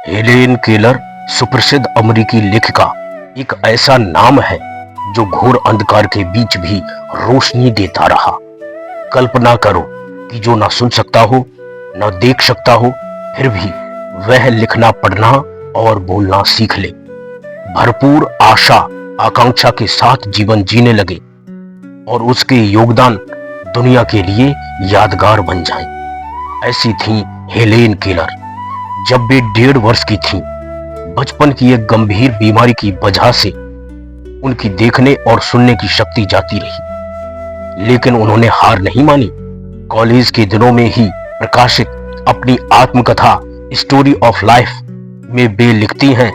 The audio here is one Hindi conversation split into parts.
हेलेन केलर सुप्रसिद्ध अमेरिकी लेखिका एक ऐसा नाम है जो घोर अंधकार के बीच भी रोशनी देता रहा। कल्पना करो कि जो ना सुन सकता हो, ना देख सकता हो, फिर भी वह लिखना, पढ़ना और बोलना सीख ले। भरपूर आशा आकांक्षा के साथ जीवन जीने लगे और उसके योगदान दुनिया के लिए यादगार बन जाएं। ऐसी थी हेलेन केलर। जब वे 1.5 वर्ष की थीं, बचपन की एक गंभीर बीमारी की वजह से उनकी देखने और सुनने की शक्ति जाती रही, लेकिन उन्होंने हार नहीं मानी। कॉलेज के दिनों में ही प्रकाशित अपनी आत्मकथा स्टोरी ऑफ लाइफ में वे लिखती हैं,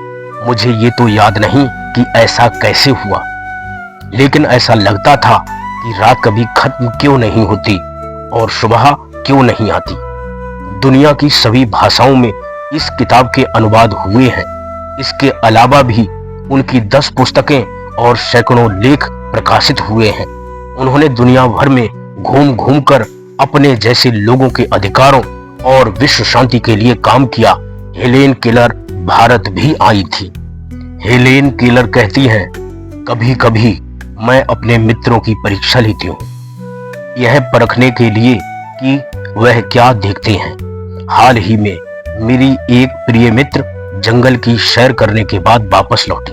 मुझे ये तो याद नहीं कि ऐसा कैसे हुआ, लेकिन ऐसा लगता था कि रात कभी खत्म क्यों नहीं होती और सुबह क्यों नहीं आती। दुनिया की सभी भाषाओं में इस किताब के अनुवाद हुए हैं। इसके अलावा भी उनकी 10 पुस्तकें और सैकड़ों लेख प्रकाशित हुए हैं। उन्होंने दुनिया भर में घूम घूम कर अपने जैसे लोगों के अधिकारों और विश्व शांति के लिए काम किया। हेलेन केलर भारत भी आई थी। हेलेन केलर कहती हैं, कभी कभी मैं अपने मित्रों की परीक्षा लेती हूँ, यह परखने के लिए कि वह क्या देखते हैं। हाल ही में मेरी एक प्रिय मित्र जंगल की सैर करने के बाद वापस लौटी।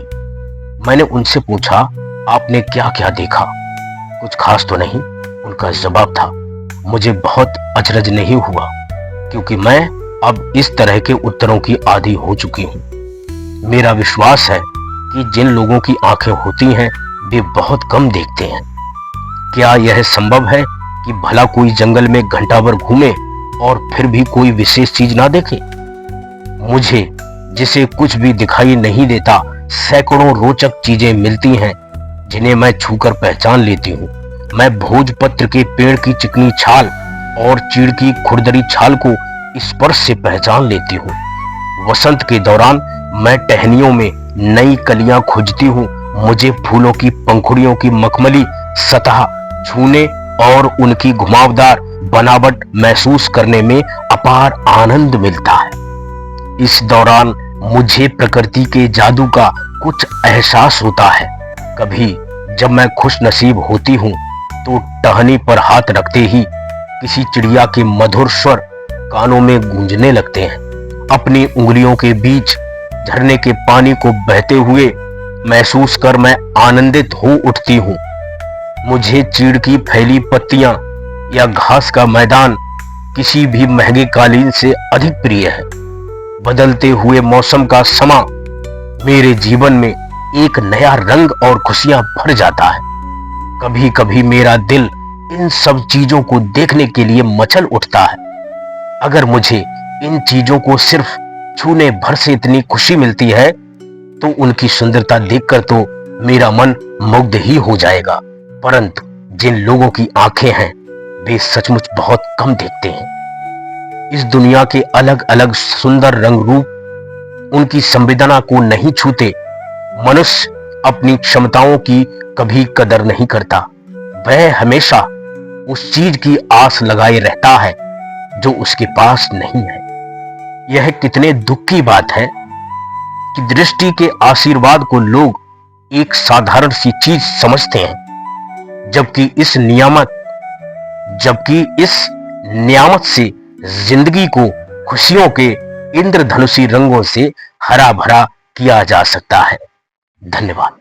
मैंने उनसे पूछा, आपने क्या क्या देखा? कुछ खास तो नहीं, उनका जवाब था। मुझे बहुत अचरज नहीं हुआ, क्योंकि मैं अब इस तरह के उत्तरों की आदी हो चुकी हूँ। मेरा विश्वास है कि जिन लोगों की आंखें होती हैं वे बहुत कम देखते हैं। क्या यह संभव है कि भला कोई जंगल में घंटा भर घूमे और फिर भी कोई विशेष चीज ना देखे? मुझे, जिसे कुछ भी दिखाई नहीं देता, सैकड़ों रोचक चीजें मिलती हैं जिन्हें मैं छूकर पहचान लेती हूँ। मैं भोजपत्र के पेड़ की चिकनी छाल और चीड़ की खुरदरी छाल को स्पर्श से पहचान लेती हूँ। वसंत के दौरान मैं टहनियों में नई कलियां खोजती हूँ। मुझे फूलों की पंखुड़ियों की मखमली सतह छूने और उनकी घुमावदार बनावट महसूस करने में अपार आनंद मिलता है। इस दौरान मुझे प्रकृति के जादू का कुछ एहसास होता है। कभी जब मैं खुश नसीब होती हूँ तो टहनी पर हाथ रखते ही किसी चिड़िया के मधुर स्वर कानों में गूंजने लगते हैं। अपनी उंगलियों के बीच झरने के पानी को बहते हुए महसूस कर मैं आनंदित हो उठती हूँ। मुझे चीड़ की फैली पत्तियां या घास का मैदान किसी भी महंगे कालीन से अधिक प्रिय है। बदलते हुए मौसम का समा मेरे जीवन में एक नया रंग और खुशियां भर जाता है। कभी कभी मेरा दिल इन सब चीजों को देखने के लिए मचल उठता है। अगर मुझे इन चीजों को सिर्फ छूने भर से इतनी खुशी मिलती है तो उनकी सुंदरता देखकर तो मेरा मन मुग्ध ही हो जाएगा। परंतु जिन लोगों की आंखें हैं वे सचमुच बहुत कम देखते हैं। इस दुनिया के अलग अलग सुंदर रंग रूप उनकी संवेदना को नहीं छूते। मनुष्य अपनी क्षमताओं की कभी कदर नहीं करता। वह हमेशा उस चीज की आस लगाए रहता है जो उसके पास नहीं है। यह कितने दुख की बात है कि दृष्टि के आशीर्वाद को लोग एक साधारण सी चीज समझते हैं, जबकि इस नियामत से जिंदगी को खुशियों के इंद्रधनुषी रंगों से हरा भरा किया जा सकता है। धन्यवाद।